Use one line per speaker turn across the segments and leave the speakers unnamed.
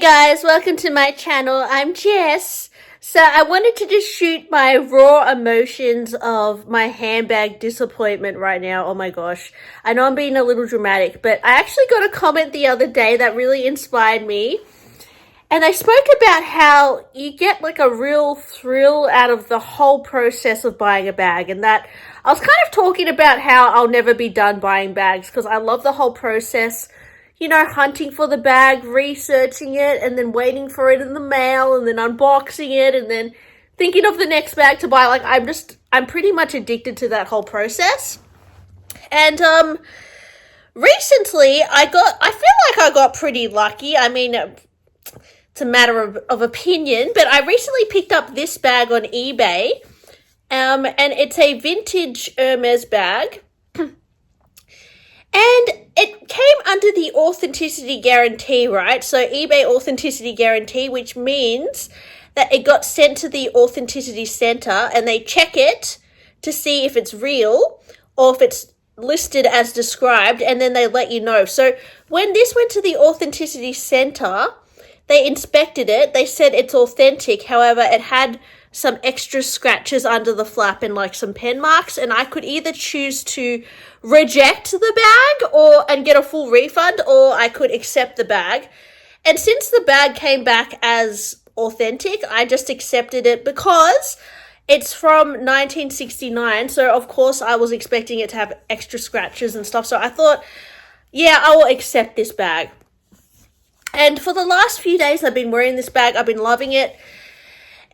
guys, welcome to my channel. I'm Jess. So I wanted to just shoot my raw emotions of my handbag disappointment right now. Oh my gosh. I know I'm being a little dramatic, but I actually got a comment the other day that really inspired me. And I spoke about how you get like a real thrill out of the whole process of buying a bag, and that I was kind of talking about how I'll never be done buying bags because I love the whole process. You know, hunting for the bag, researching it, and then waiting for it in the mail, and then unboxing it, and then thinking of the next bag to buy. Like, I'm pretty much addicted to that whole process. And, recently, I feel like I got pretty lucky. I mean, it's a matter of opinion, but I recently picked up this bag on eBay, and it's a vintage Hermes bag. And it came under the authenticity guarantee, right? So eBay authenticity guarantee, which means that it got sent to the authenticity center and they check it to see if it's real or if it's listed as described, and then they let you know. So when this went to the authenticity center, they inspected it. They said it's authentic. However, it had some extra scratches under the flap and like some pen marks, and I could either choose to reject the bag and get a full refund, or I could accept the bag. And since the bag came back as authentic, I just accepted it because it's from 1969. So of course I was expecting it to have extra scratches and stuff. So I thought, yeah, I will accept this bag. And for the last few days I've been wearing this bag. I've been loving it.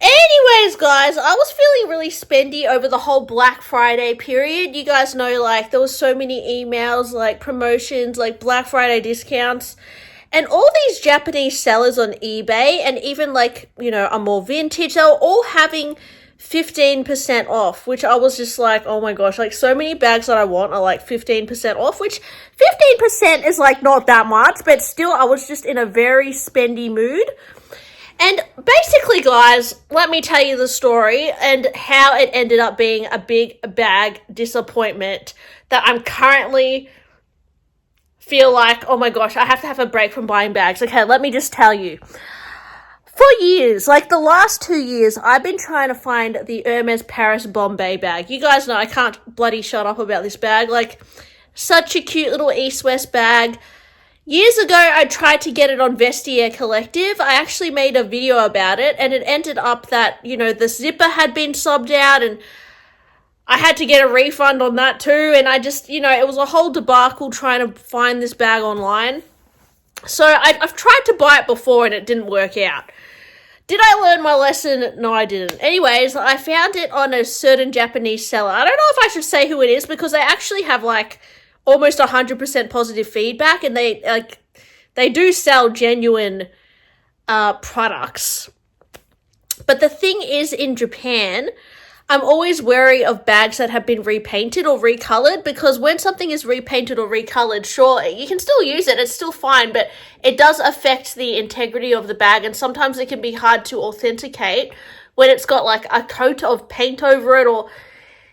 Anyways, guys, I was feeling really spendy over the whole Black Friday period. You guys know, like, there was so many emails, like, promotions, like, Black Friday discounts. And all these Japanese sellers on eBay, and even, like, you know, a more vintage, they were all having 15% off, which I was just like, oh my gosh, like, so many bags that I want are, like, 15% off, which 15% is, like, not that much, but still, I was just in a very spendy mood. And basically, guys, let me tell you the story and how it ended up being a big bag disappointment that I'm currently feel like, oh my gosh, I have to have a break from buying bags. Okay, let me just tell you. For years, like the last 2 years, I've been trying to find the Hermes Paris Bombay bag. You guys know I can't bloody shut up about this bag. Like, such a cute little East-West bag. Years ago, I tried to get it on Vestiaire Collective. I actually made a video about it, and it ended up that, you know, the zipper had been subbed out, and I had to get a refund on that too, and I just, you know, it was a whole debacle trying to find this bag online. So I've tried to buy it before, and it didn't work out. Did I learn my lesson? No, I didn't. Anyways, I found it on a certain Japanese seller. I don't know if I should say who it is, because they actually have, like, almost 100% positive feedback, and they do sell genuine products. But the thing is, in Japan, I'm always wary of bags that have been repainted or recolored, because when something is repainted or recolored, sure, you can still use it, it's still fine, but it does affect the integrity of the bag, and sometimes it can be hard to authenticate when it's got like a coat of paint over it, or,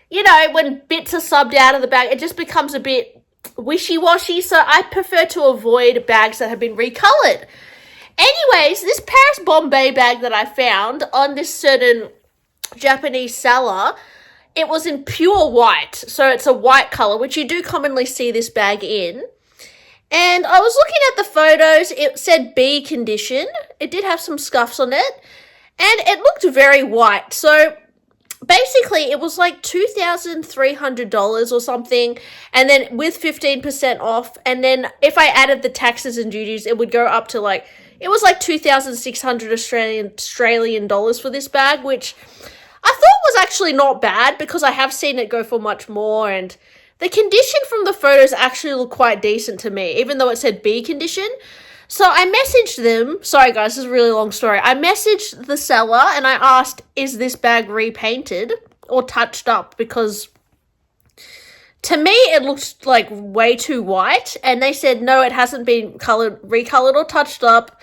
you know, when bits are subbed out of the bag, it just becomes a bit wishy-washy. So I prefer to avoid bags that have been recolored. Anyways, this Paris Bombay bag that I found on this certain Japanese seller, it was in pure white. So it's a white color, which you do commonly see this bag in. And I was looking at the photos. It said B condition. It did have some scuffs on it, and it looked very white. So basically, it was like $2,300 or something, and then with 15% off, and then if I added the taxes and duties, it would go up to like, it was like 2,600 Australian dollars for this bag, which I thought was actually not bad, because I have seen it go for much more, and the condition from the photos actually looked quite decent to me, even though it said B condition. So I messaged them. Sorry, guys, this is a really long story. I messaged the seller and I asked, is this bag repainted or touched up? Because to me, it looked like way too white. And they said, no, it hasn't been recolored or touched up.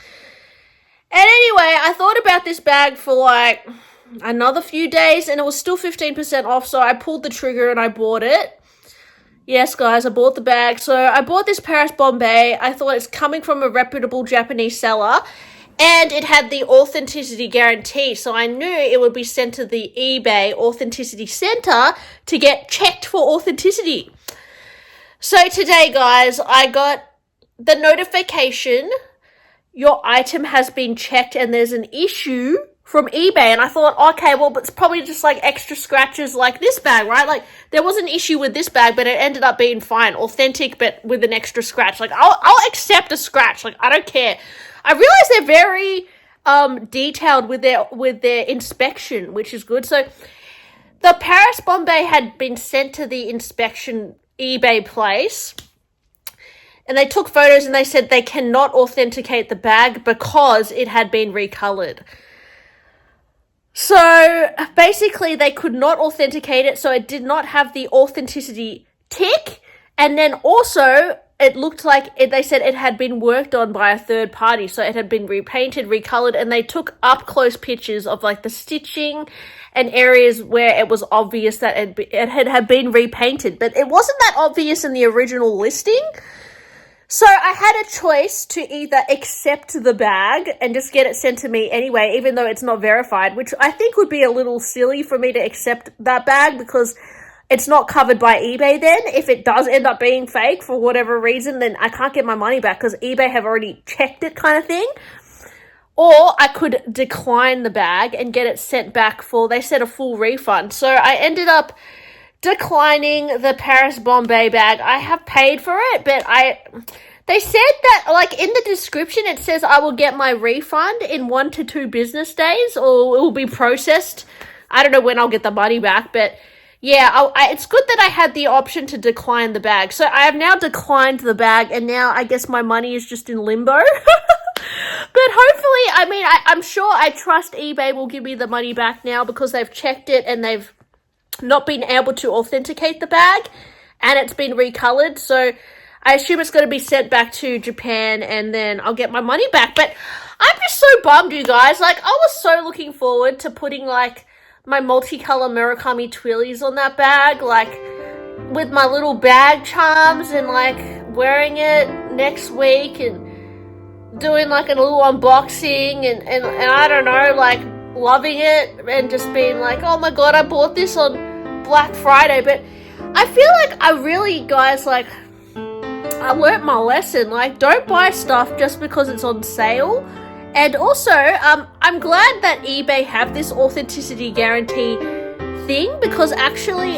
And anyway, I thought about this bag for like another few days, and it was still 15% off. So I pulled the trigger and I bought it. Yes, guys, I bought the bag. So I bought this Paris Bombay. I thought it's coming from a reputable Japanese seller. And it had the authenticity guarantee, so I knew it would be sent to the eBay Authenticity Center to get checked for authenticity. So today, guys, I got the notification, your item has been checked and there's an issue from eBay. And I thought, okay, well, it's probably just like extra scratches like this bag, right? Like there was an issue with this bag, but it ended up being fine, authentic, but with an extra scratch. Like I'll accept a scratch. Like I don't care. I realize they're very detailed with their inspection, which is good. So the Paris Bombay had been sent to the inspection eBay place, and they took photos and they said they cannot authenticate the bag because it had been recolored. So basically they could not authenticate it, so it did not have the authenticity tick, and then also it looked like they said it had been worked on by a third party, so it had been repainted, recolored, and they took up close pictures of like the stitching and areas where it was obvious that it had been repainted, but it wasn't that obvious in the original listing. So I had a choice to either accept the bag and just get it sent to me anyway, even though it's not verified, which I think would be a little silly for me to accept that bag because it's not covered by eBay then. If it does end up being fake for whatever reason, then I can't get my money back because eBay have already checked it kind of thing. Or I could decline the bag and get it sent back for, they said, a full refund. So I ended up declining the Paris Bombay bag. I have paid for it, but they said that, like, in the description, it says I will get my refund in 1 to 2 business days, or it will be processed. I don't know when I'll get the money back, but yeah, it's good that I had the option to decline the bag. So I have now declined the bag, and now I guess my money is just in limbo. But hopefully, I mean, I'm sure I trust eBay will give me the money back now because they've checked it and they've not been able to authenticate the bag, and it's been recolored. So I assume it's going to be sent back to Japan, and then I'll get my money back. But I'm just so bummed, you guys. Like, I was so looking forward to putting, like, my multicolor Murakami twillies on that bag, like, with my little bag charms, and, like, wearing it next week, and doing, like, a little unboxing, and I don't know, like, loving it, and just being like, oh my god, I bought this on Black Friday. But I feel like I really, guys, like, I learnt my lesson. Like, don't buy stuff just because it's on sale. And also, I'm glad that eBay have this authenticity guarantee thing, because actually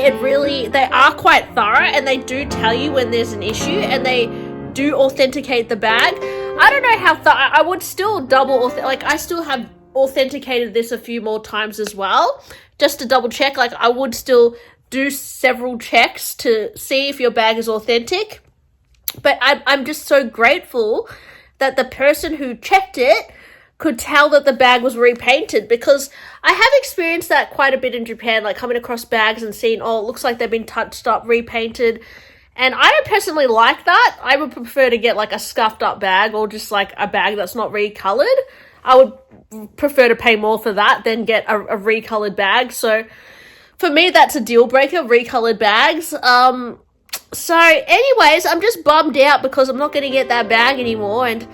they are quite thorough, and they do tell you when there's an issue, and they do authenticate the bag. I don't know how I would still I still have authenticated this a few more times as well, just to double check. Like, I would still do several checks to see if your bag is authentic. But I'm just so grateful that the person who checked it could tell that the bag was repainted, because I have experienced that quite a bit in Japan, like coming across bags and seeing, oh, it looks like they've been touched up, repainted. And I don't personally like that. I would prefer to get like a scuffed up bag, or just like a bag that's not recolored. I would prefer to pay more for that than get a recolored bag. So for me, that's a deal breaker, recolored bags. So anyways, I'm just bummed out because I'm not going to get that bag anymore. And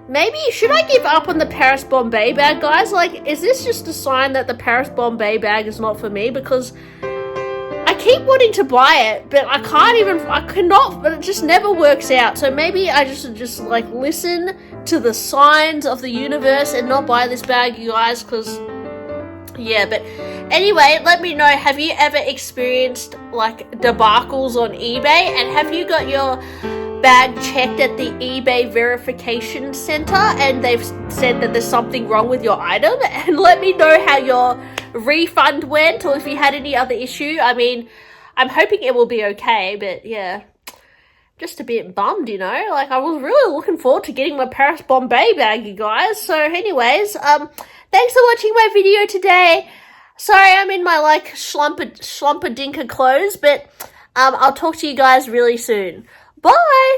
maybe, should I give up on the Paris Bombay bag, guys? Like, is this just a sign that the Paris Bombay bag is not for me? Because I keep wanting to buy it, but I cannot, but it just never works out. So maybe I just like listen to the signs of the universe and not buy this bag, you guys, because yeah. But anyway, let me know, have you ever experienced like debacles on eBay, and have you got your bag checked at the eBay verification center and they've said that there's something wrong with your item? And let me know how your refund went, or if you had any other issue. I mean, I'm hoping it will be okay, but yeah, just a bit bummed, you know. Like, I was really looking forward to getting my Paris Bombay bag, you guys. So anyways, thanks for watching my video today. Sorry I'm in my like schlumpadinka clothes, but I'll talk to you guys really soon. Bye!